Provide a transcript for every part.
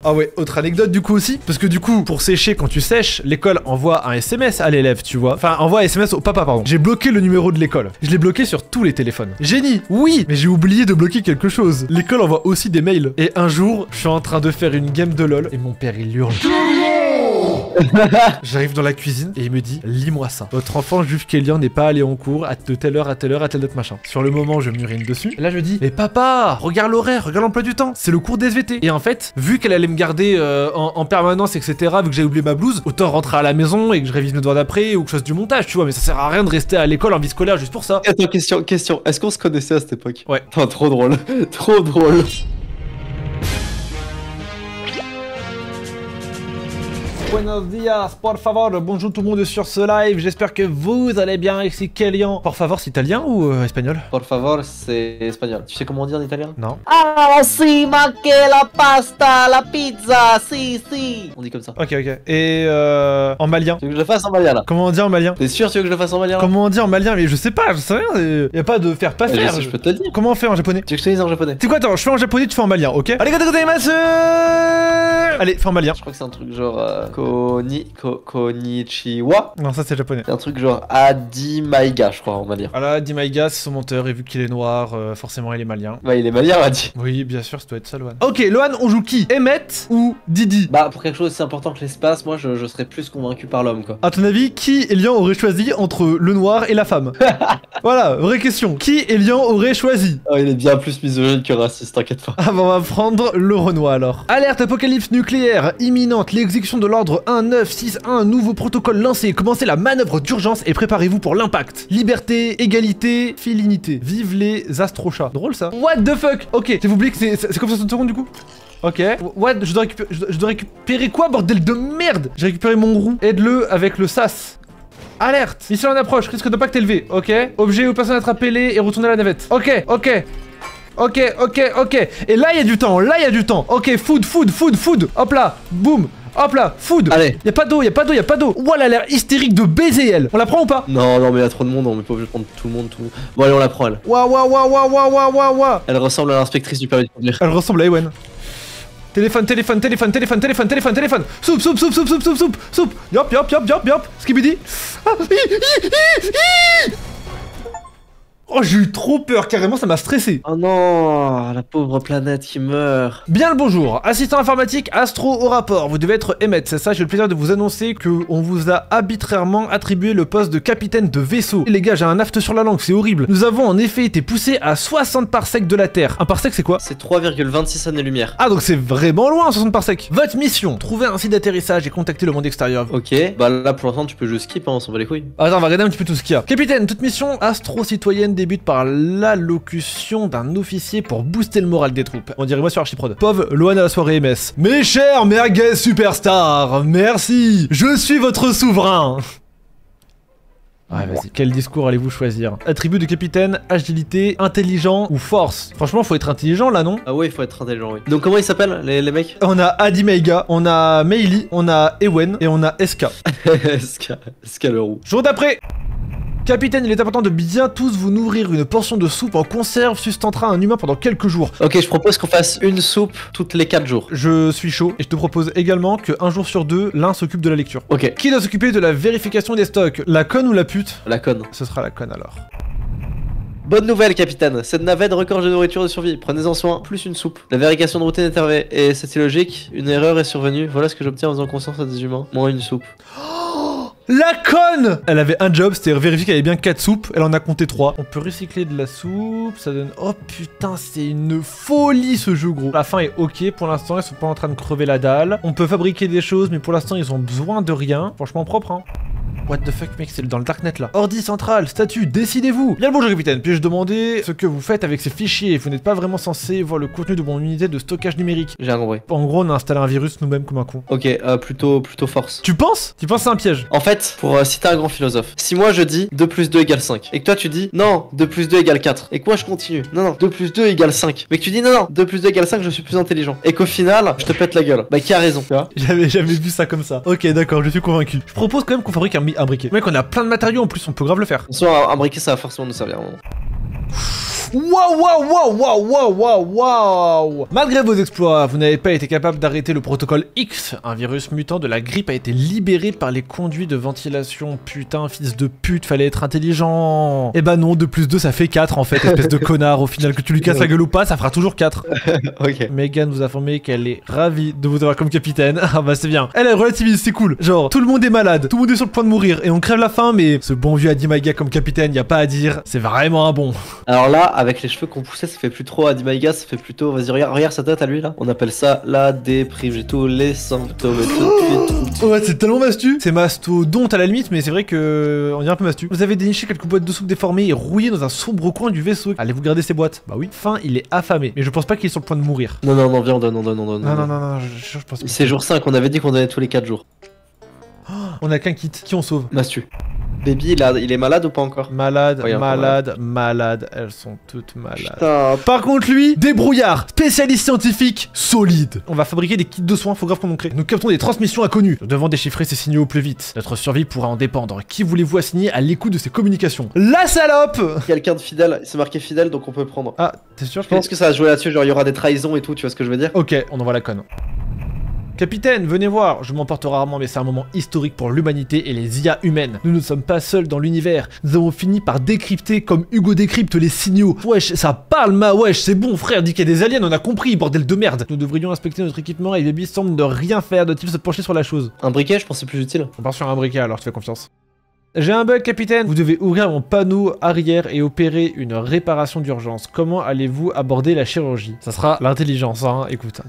Ah ouais, autre anecdote du coup aussi, parce que du coup, pour sécher quand tu sèches, l'école envoie un SMS à l'élève, tu vois. Enfin, envoie un SMS au papa, pardon. J'ai bloqué le numéro de l'école. Je l'ai bloqué sur tous les téléphones. Génie, oui, mais j'ai oublié de bloquer quelque chose. L'école envoie aussi des mails. Et un jour, je suis en train de faire une game de LOL et mon père il hurle. J'arrive dans la cuisine et il me dit, lis-moi ça. Votre enfant juge qu'Elian n'est pas allé en cours de telle heure à telle heure à telle date machin. Sur le moment, je m'urine dessus. Et là, je dis, mais papa, regarde l'horaire, regarde l'emploi du temps. C'est le cours des SVT. Et en fait, vu qu'elle allait me garder en permanence, etc., vu que j'ai oublié ma blouse, autant rentrer à la maison et que je révise mes devoirs d'après ou que je fasse du montage, tu vois. Mais ça sert à rien de rester à l'école en vie scolaire juste pour ça. Attends, question. Est-ce qu'on se connaissait à cette époque? Ouais. Putain, trop drôle. Trop drôle. Buenos dias, por favor, bonjour tout le monde sur ce live, j'espère que vous allez bien, ici Kélian. Por favor, c'est italien ou espagnol? Por favor, c'est espagnol. Tu sais comment on dit en italien? Non. Ah si, ma che la pasta, la pizza, si. On dit comme ça. Ok. Et en malien? Tu veux que je le fasse en malien là? Comment on dit en malien? T'es sûr tu veux que je le fasse en malien là? Comment on dit en malien? Mais je sais pas, je sais rien, y a pas de faire pas faire. Je peux te le dire. Comment on fait en japonais? Tu veux que je te dise en japonais? C'est quoi, attends, je fais en japonais, tu fais en malien, ok? Allez, allez, fais en malien. Je crois que c'est un truc genre konnichiwa. Non, ça c'est japonais. C'est un truc genre Adimaiga, je crois, on va dire. Voilà, Dimaiga, c'est son monteur, et vu qu'il est noir, forcément il est malien. Ouais, il est malien, Adi. Oui, bien sûr, ça doit être ça, Lohan. Ok, Lohan, on joue qui? Emmett ou Didi? Bah, pour quelque chose aussi important que l'espace, moi je serais plus convaincu par l'homme, quoi. À ton avis, qui Elian aurait choisi entre le noir et la femme? Voilà, vraie question. Qui Elian aurait choisi? Oh, il est bien plus misogyne que raciste, t'inquiète pas. Ah bah on va prendre le Renoir alors. Alerte apocalypse nucléaire imminente, l'exécution de l'ordre 1961, nouveau protocole lancé, commencez la manœuvre d'urgence et préparez-vous pour l'impact. Liberté, égalité, félinité. Vive les astrochats. Drôle ça. What the fuck? Ok, j'ai oublié que c'est comme 60 secondes du coup. Ok. What? Je dois récupérer quoi, bordel de merde? J'ai récupéré mon roux. Aide-le avec le sas. Alerte! Mission en approche, risque d'impact élevé. Ok. Objet ou personne attrapez-les et retournez à la navette. Ok. Et là, il y a du temps. Ok, food. Hop là. Boum. Hop là. Food. Allez. Y a pas d'eau. Ouah, elle a l'air hystérique de baiser, elle. On la prend ou pas? Non, mais il y a trop de monde, on est pas obligé de prendre tout le monde. Bon, allez, on la prend, elle. Waouh. Elle ressemble à l'inspectrice du permis de conduire. Elle ressemble à Ewen. Téléphone. Soupe. Yop. Skibidi. Oh, j'ai eu trop peur, carrément, ça m'a stressé. Oh non, la pauvre planète qui meurt. Bien le bonjour, assistant informatique, Astro au rapport. Vous devez être Emmett, c'est ça, j'ai le plaisir de vous annoncer qu'on vous a arbitrairement attribué le poste de capitaine de vaisseau. Et les gars, j'ai un aft sur la langue, c'est horrible. Nous avons en effet été poussés à 60 parsecs de la Terre. Un parsec, c'est quoi? C'est 3,26 années-lumière. Ah, donc c'est vraiment loin, 60 parsecs. Votre mission, trouver un site d'atterrissage et contacter le monde extérieur. Ok, bah là pour l'instant tu peux juste skip, hein, on s'en bat les couilles. Attends, on va regarder un petit peu tout ce qu'il y a. Capitaine, toute mission astro-citoyenne débute par l'allocution d'un officier pour booster le moral des troupes. On dirait moi sur Archiprod. Pauvre Lohan à la soirée MS. Mes chers merguez superstars, merci. Je suis votre souverain. Ouais, vas-y. Quel discours allez-vous choisir? Attribut de capitaine, agilité, intelligent ou force? Franchement, faut être intelligent là, non? Ah ouais, il faut être intelligent, oui. Donc comment ils s'appellent les mecs? On a Adimaiga, on a Meili, on a Ewen et on a Eska. Eska le roux. Jour d'après. Capitaine, il est important de bien tous vous nourrir. Une portion de soupe en conserve sustentera un humain pendant quelques jours. Ok, je propose qu'on fasse une soupe toutes les 4 jours. Je suis chaud et je te propose également qu'un jour sur deux, l'un s'occupe de la lecture. Ok. Qui doit s'occuper de la vérification des stocks? La conne ou la pute? La conne. Ce sera la conne alors. Bonne nouvelle, capitaine. Cette navette regorge de nourriture de survie. Prenez-en soin, plus une soupe. La vérification de routine est arrivée. Et c'était logique, une erreur est survenue. Voilà ce que j'obtiens en faisant confiance à des humains. Moins une soupe. La conne! Elle avait un job, c'était vérifier qu'elle avait bien 4 soupes, elle en a compté 3. On peut recycler de la soupe, ça donne... Oh putain, c'est une folie ce jeu gros. La fin est ok, pour l'instant ils sont pas en train de crever la dalle. On peut fabriquer des choses, mais pour l'instant ils ont besoin de rien. Franchement propre, hein. What the fuck mec, c'est dans le darknet là. Ordi central, statut, décidez-vous. Bien le bonjour capitaine, puis-je demander ce que vous faites avec ces fichiers? Vous n'êtes pas vraiment censé voir le contenu de mon unité de stockage numérique. J'ai compris. En gros, on a installé un virus nous-mêmes comme un con. Ok, plutôt force. Tu penses? Tu penses que c'est un piège? En fait, pour citer un grand philosophe, si moi je dis 2 plus 2 égale 5, et que toi tu dis non, 2 plus 2 égale 4, et que moi je continue, non, 2 plus 2 égale 5, mais que tu dis non, 2 plus 2 égale 5, je suis plus intelligent, et qu'au final, je te pète la gueule, bah qui a raison, tu vois? J'avais jamais vu ça comme ça. Ok, d'accord, je suis convaincu. Je propose quand même qu'on fabrique un briquet. Mec, on a plein de matériaux en plus, on peut grave le faire. Soit un briquet, ça va forcément nous servir à un moment. Waouh. Malgré vos exploits, vous n'avez pas été capable d'arrêter le protocole X. Un virus mutant de la grippe a été libéré par les conduits de ventilation. Putain, fils de pute, fallait être intelligent. Eh bah non, 2 plus 2 ça fait 4 en fait, espèce de connard. Au final, que tu lui casses la gueule ou pas, ça fera toujours 4. Ok. Megan vous a informé qu'elle est ravie de vous avoir comme capitaine. Ah bah c'est bien. Elle relativise, c'est cool. Genre, tout le monde est malade, tout le monde est sur le point de mourir et on crève la faim, mais ce bon vieux Adimaiga comme capitaine, y a pas à dire. C'est vraiment un bon. Alors là, avec les cheveux qu'on poussait, ça fait plus trop Adimaiga, ça fait plutôt. Vas-y, regarde sa tête à lui là. On appelle ça la déprime. J'ai tous les symptômes. Ouais, c'est tellement mastu. C'est mastodonte à la limite, mais c'est vrai que on dirait un peu mastu. Vous avez déniché quelques boîtes de soupe déformées et rouillées dans un sombre coin du vaisseau. Allez-vous garder ces boîtes? Bah oui. Fin, il est affamé, mais je pense pas qu'il est sur le point de mourir. Non, viens, on donne. Non, je pense que c'est jour 5, on avait dit qu'on donnait tous les 4 jours. On a qu'un kit. Qui on sauve? Mastu. Baby, il est malade ou pas encore? Malade. Elles sont toutes malades. Putain. Par contre, lui, débrouillard, spécialiste scientifique, solide. On va fabriquer des kits de soins, faut grave qu'on en crée. Nous captons des transmissions inconnues. Nous devons déchiffrer ces signaux au plus vite. Notre survie pourra en dépendre. Qui voulez-vous assigner à l'écoute de ces communications? La salope! Quelqu'un de fidèle, c'est marqué fidèle, donc on peut prendre. Ah, t'es sûr? Je pense que ça va se jouer là-dessus, genre il y aura des trahisons et tout, tu vois ce que je veux dire? Ok, on envoie la conne. Capitaine, venez voir, je m'emporte rarement mais c'est un moment historique pour l'humanité et les IA humaines. Nous ne sommes pas seuls dans l'univers, nous avons fini par décrypter comme Hugo décrypte les signaux. Wesh, ça parle ma wesh, c'est bon frère, dit qu'il y a des aliens, on a compris, bordel de merde. Nous devrions inspecter notre équipement et Baby semble ne rien faire, doit-il se pencher sur la chose? Un briquet, je pense que c'est plus utile. On part sur un briquet alors, tu fais confiance. J'ai un bug, capitaine. Vous devez ouvrir mon panneau arrière et opérer une réparation d'urgence. Comment allez-vous aborder la chirurgie? Ça sera l'intelligence, hein, écoute.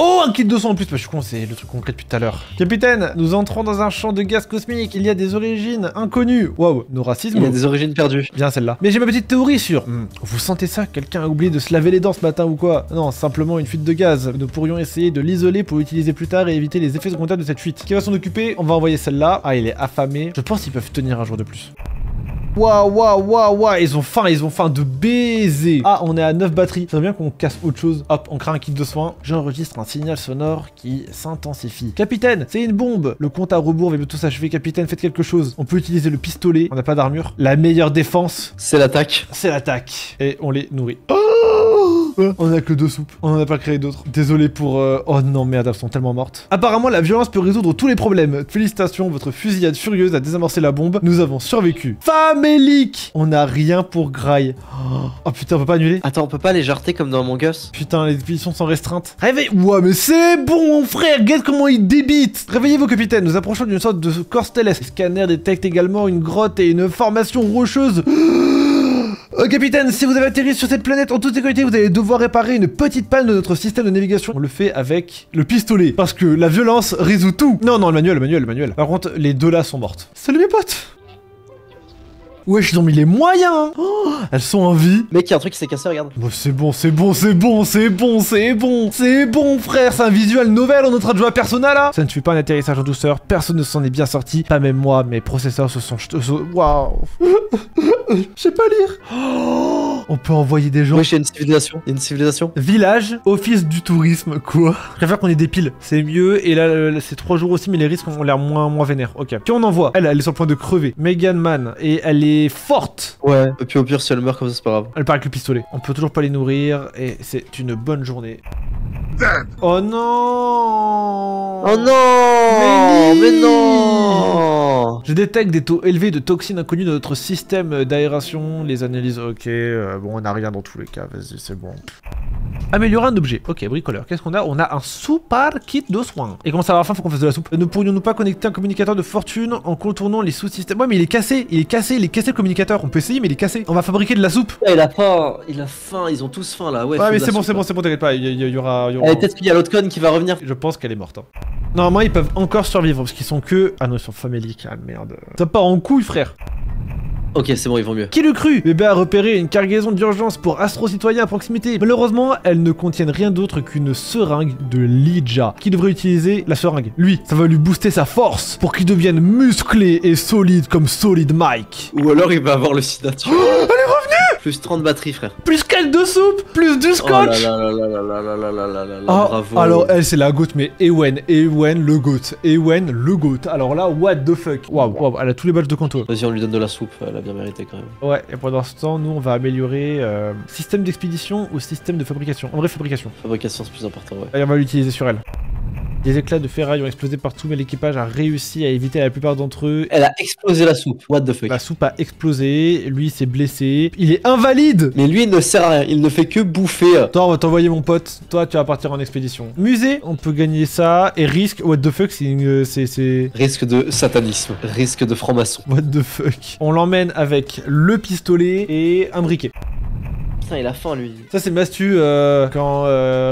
Oh, un kit de sang en plus, bah, je suis con, c'est le truc concret depuis tout à l'heure. Capitaine, nous entrons dans un champ de gaz cosmique, il y a des origines inconnues. Waouh, nos racismes. Il y a des origines perdues. Bien celle-là. Mais j'ai ma petite théorie sur... Vous sentez ça? Quelqu'un a oublié de se laver les dents ce matin ou quoi? Non, simplement une fuite de gaz. Nous pourrions essayer de l'isoler pour l'utiliser plus tard et éviter les effets secondaires de cette fuite. Qui va s'en occuper? On va envoyer celle-là. Ah, il est affamé. Je pense qu'ils peuvent tenir un jour de plus. Waouh, ils ont faim de baiser. Ah, on est à 9 batteries. Ça serait bien qu'on casse autre chose. Hop, on crée un kit de soins. J'enregistre un signal sonore qui s'intensifie. Capitaine, c'est une bombe. Le compte à rebours va bientôt s'achever. Capitaine, faites quelque chose. On peut utiliser le pistolet. On n'a pas d'armure. La meilleure défense, c'est l'attaque. Et on les nourrit. On a que 2 soupes. On en a pas créé d'autres. Désolé pour... Oh non, merde, elles sont tellement mortes. Apparemment, la violence peut résoudre tous les problèmes. Félicitations, votre fusillade furieuse a désamorcé la bombe. Nous avons survécu. Famélique. On a rien pour Grail. Oh putain, on peut pas annuler? Attends, on peut pas les jarter comme dans Among Us? Putain, les expéditions sont restreintes. Réveille. Ouais, mais c'est bon, mon frère. Regarde comment il débite. Réveillez-vous, capitaine. Nous approchons d'une sorte de corps stellaire. Le scanner détecte également une grotte et une formation rocheuse. Capitaine, si vous avez atterri sur cette planète en toute sécurité, vous allez devoir réparer une petite panne de notre système de navigation. On le fait avec le pistolet, parce que la violence résout tout. Non, le manuel. Par contre, les deux là sont mortes. Salut mes potes. Wesh, ils ont mis les moyens. Oh, elles sont en vie. Mec, il y a un truc qui s'est cassé, regarde. Bon, c'est bon, frère. C'est un visual novel, on est en train de jouer à Persona, là. Ça ne fut pas un atterrissage en douceur. Personne ne s'en est bien sorti. Pas même moi, mes processeurs se sont... Waouh. Je sais pas lire. Oh, on peut envoyer des gens. Wesh, il y a une civilisation. Village, office du tourisme, quoi. Je préfère qu'on ait des piles, c'est mieux. Et là, c'est 3 jours aussi, mais les risques ont l'air moins vénères. Ok. Qui on envoie? Elle est sur le point de crever. Megan Man, et elle est forte. Ouais. Et puis au pire, si elle meurt comme ça, c'est pas grave. Elle part avec le pistolet. On peut toujours pas les nourrir, et c'est une bonne journée. Oh non! Oh non! Mais non! Je détecte des taux élevés de toxines inconnues dans notre système d'aération. Les analyses, ok. Bon, on a rien dans tous les cas, vas-y, c'est bon. Améliorer un objet. Ok, bricoleur. Qu'est-ce qu'on a? On a un super kit de soins. Et comment ça va? Enfin, faut qu'on fasse de la soupe. Ne pourrions-nous pas connecter un communicateur de fortune en contournant les sous-systèmes? Ouais, mais il est cassé le communicateur. On peut essayer, mais il est cassé. On va fabriquer de la soupe. Ouais, il a faim, ils ont tous faim là. Ouais, mais c'est bon, t'inquiète pas. Il y aura... Peut-être qu'il y a l'autre conne qui va revenir. Je pense qu'elle est morte. Hein. Normalement, ils peuvent encore survivre parce qu'ils sont que... Ah non, ils sont faméliques. Ah merde. Ça part en couille, frère. Ok, c'est bon, ils vont mieux. Qui le crut? Bébé a repéré une cargaison d'urgence pour astro-citoyens à proximité. Malheureusement, elles ne contiennent rien d'autre qu'une seringue de Lija. Qui devrait utiliser la seringue? Lui, ça va lui booster sa force pour qu'il devienne musclé et solide comme Solid Mike. Ou alors il va avoir le sida. Oh, elle est revenue! Plus 30 batteries, frère. Plus 4 de soupe, plus du Oh là scotch. là là là là là là là là là là, Oh, bravo. alors elle c'est la goat, mais Ewen le goat, Ewen le goat. Alors là, what the fuck. Waouh, elle a tous les badges de conto. Vas-y, on lui donne de la soupe, elle a bien mérité quand même. Ouais, et pendant ce temps, nous on va améliorer système d'expédition ou système de fabrication. En vrai, fabrication. Fabrication, c'est plus important, ouais. Allez, on va l'utiliser sur elle. Des éclats de ferraille ont explosé partout, mais l'équipage a réussi à éviter la plupart d'entre eux. Elle a explosé la soupe, what the fuck. La soupe a explosé, lui s'est blessé. Il est invalide. Mais lui, il ne sert à rien, il ne fait que bouffer. Toi, on va t'envoyer mon pote. Toi, tu vas partir en expédition. Musée, on peut gagner ça. Et risque, what the fuck, c'est... Risque de satanisme, risque de franc-maçon. What the fuck. On l'emmène avec le pistolet et un briquet. Putain, il a faim, lui. Ça, c'est Mastu quand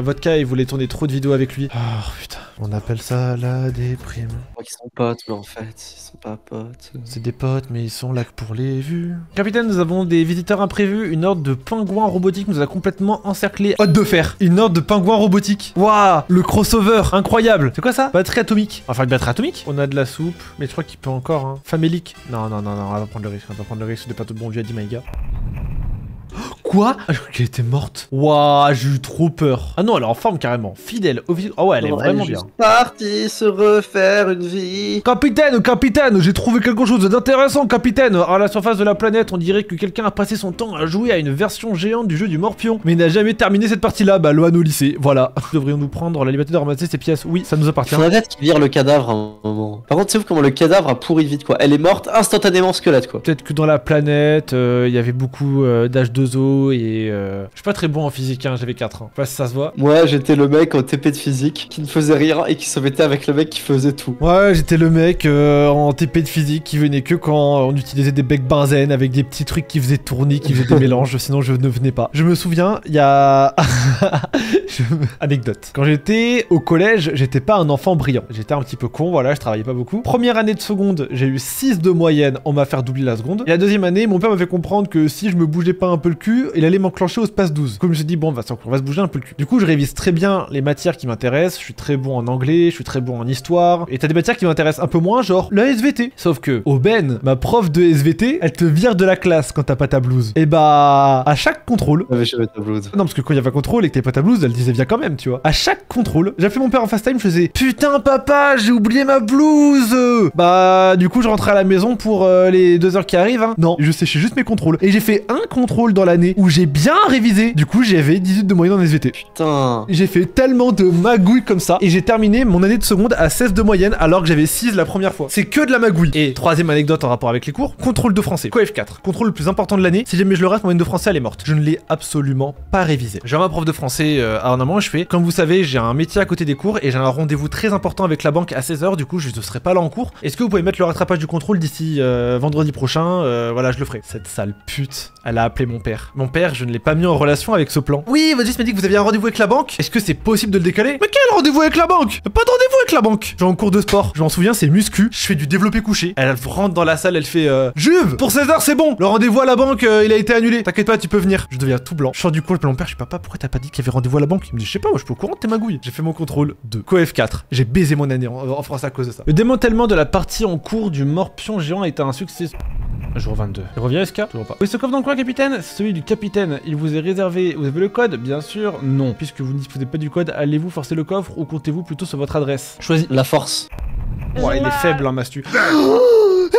Vodka, il voulait tourner trop de vidéos avec lui. Oh putain. On appelle ça la déprime. Je crois qu'ils sont potes, mais en fait, ils sont pas potes. C'est des potes, mais ils sont là que pour les vues. Capitaine, nous avons des visiteurs imprévus. Une horde de pingouins robotiques nous a complètement encerclés. Hôte de fer. Une horde de pingouins robotiques. Waouh, le crossover, incroyable. C'est quoi ça? Batterie atomique. Enfin, une batterie atomique. On a de la soupe, mais je crois qu'il peut encore. Hein. Famélique. Non, non, non, non, on va prendre le risque. On va prendre le risque de pas tout bon Dieu a dit Maïga. Quoi? Ah, je crois qu'elle était morte. Waouh, j'ai eu trop peur. Ah non, elle est en forme carrément. Fidèle. Oh ouais, elle est vraiment bien. Partie se refaire une vie. Capitaine, j'ai trouvé quelque chose d'intéressant, capitaine. À la surface de la planète, on dirait que quelqu'un a passé son temps à jouer à une version géante du jeu du Morpion, mais il n'a jamais terminé cette partie-là. Bah, Loan au lycée, voilà. Devrions-nous prendre la liberté de ramasser ces pièces? Oui, ça nous appartient. Faudrait peut-être qu'il vire le cadavre à un moment. Par contre, c'est ouf comment le cadavre a pourri vite, quoi. Elle est morte instantanément squelette, quoi. Peut-être que dans la planète, il y avait beaucoup d'H2O et... Je suis pas très bon en physique, hein, j'avais 4 ans. Je sais pas si ça se voit. Moi, j'étais le mec en TP de physique qui ne faisait rien et qui se mettait avec le mec qui faisait tout. Ouais, j'étais le mec en TP de physique qui venait que quand on utilisait des becs benzène avec des petits trucs qui faisaient tourner, qui faisaient des mélanges, sinon je ne venais pas. Je me souviens, il y a... Anecdote. Quand j'étais au collège, j'étais pas un enfant brillant. J'étais un petit peu con, voilà, je travaillais pas beaucoup. Première année de seconde, j'ai eu 6 de moyenne, on m'a fait doubler la seconde. Et la deuxième année, mon père m'a fait comprendre que si je me bougeais pas un peu le cul, il allait m'enclencher au space 12. Comme je dit, bon, on va se bouger un peu le cul. Du coup, je révise très bien les matières qui m'intéressent, je suis très bon en anglais, je suis très bon en histoire. Et t'as des matières qui m'intéressent un peu moins, genre la SVT. Sauf que, aubaine, ma prof de SVT, elle te vire de la classe quand t'as pas ta blouse. Et bah, à chaque contrôle... J'avais jamais ta blouse. Non, parce que quand il y avait un contrôle et que t'avais pas ta blouse, elle disait viens quand même, tu vois. À chaque contrôle, j'appelais mon père en fast time, je faisais putain papa, j'ai oublié ma blouse. Bah, du coup, je rentrais à la maison pour les 2 heures qui arrivent, hein. Non, je séchais juste mes contrôles. Et j'ai fait un contrôle dans l'année où j'ai bien révisé. Du coup, j'avais 18 de moyenne en SVT. Putain. J'ai fait tellement de magouilles comme ça et j'ai terminé mon année de seconde à 16 de moyenne alors que j'avais 6 la première fois. C'est que de la magouille. Et troisième anecdote en rapport avec les cours, contrôle de français, coef 4, contrôle le plus important de l'année. Si jamais je le rate, mon moyenne de français elle est morte. Je ne l'ai absolument pas révisé. J'ai un prof de français à un moment, je fais comme vous savez, j'ai un métier à côté des cours et j'ai un rendez-vous très important avec la banque à 16h, du coup je ne serai pas là en cours. Est-ce que vous pouvez mettre le rattrapage du contrôle d'ici vendredi prochain? Voilà, je le ferai. Cette sale pute, elle a appelé mon père. Mon père, je ne l'ai pas mis en relation avec ce plan. Oui, votre fils m'a dit que vous aviez un rendez-vous avec la banque. Est-ce que c'est possible de le décaler? Mais quel rendez-vous avec la banque? Pas de rendez-vous avec la banque. J'ai en cours de sport, je m'en souviens, c'est muscu. Je fais du développé couché. Elle rentre dans la salle, elle fait Juve, pour 16h c'est bon. Le rendez-vous à la banque, il a été annulé. T'inquiète pas, tu peux venir. Je deviens tout blanc. Je sors du cours, je appelle mon père, je dis papa, pourquoi t'as pas dit qu'il y avait rendez-vous à la banque? Il me dit je sais pas, moi je suis au courant de tes magouilles. J'ai fait mon contrôle de coef 4. J'ai baisé mon année en France à cause de ça. Le démantèlement de la partie en cours du Morpion géant est un succès. Jour 22. Il revient SK? Toujours pas. Oui, ce coffre dans le coin, capitaine? C'est celui du capitaine. Il vous est réservé. Vous avez le code? Bien sûr, non. Puisque vous ne disposez pas du code, allez-vous forcer le coffre ou comptez-vous plutôt sur votre adresse? Choisis la force. Ouais, il est faible, hein, Mastu.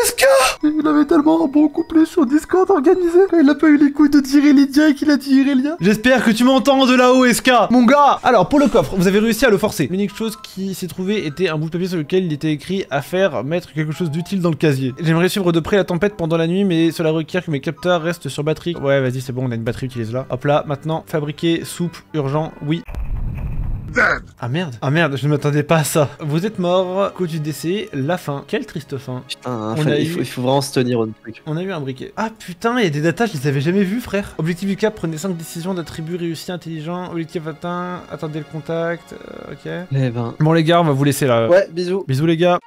SK! Il avait tellement un bon couplet sur Discord organisé. Il a pas eu les couilles de tirer Lydia et qu'il a tiré Lydia. J'espère que tu m'entends de là-haut, SK, mon gars. Alors, pour le coffre, vous avez réussi à le forcer. L'unique chose qui s'est trouvée était un bout de papier sur lequel il était écrit à faire mettre quelque chose d'utile dans le casier. J'aimerais suivre de près la tempête pendant la nuit, mais cela requiert que mes capteurs restent sur batterie. Ouais, vas-y, c'est bon, on a une batterie, utilise-la. Hop là, maintenant, fabriquer soupe, urgent, oui. Ah merde, je ne m'attendais pas à ça. Vous êtes mort, cause du décès, la fin. Quelle triste fin. Putain, il faut vraiment se tenir au truc. On a eu un briquet. Ah putain, il y a des datas, je les avais jamais vus, frère. Objectif du cap, prenez 5 décisions d'attributs réussis, intelligents. Objectif atteint, attendez le contact, ok. Eh ben. Bon les gars, on va vous laisser là. Ouais, bisous. Bisous les gars.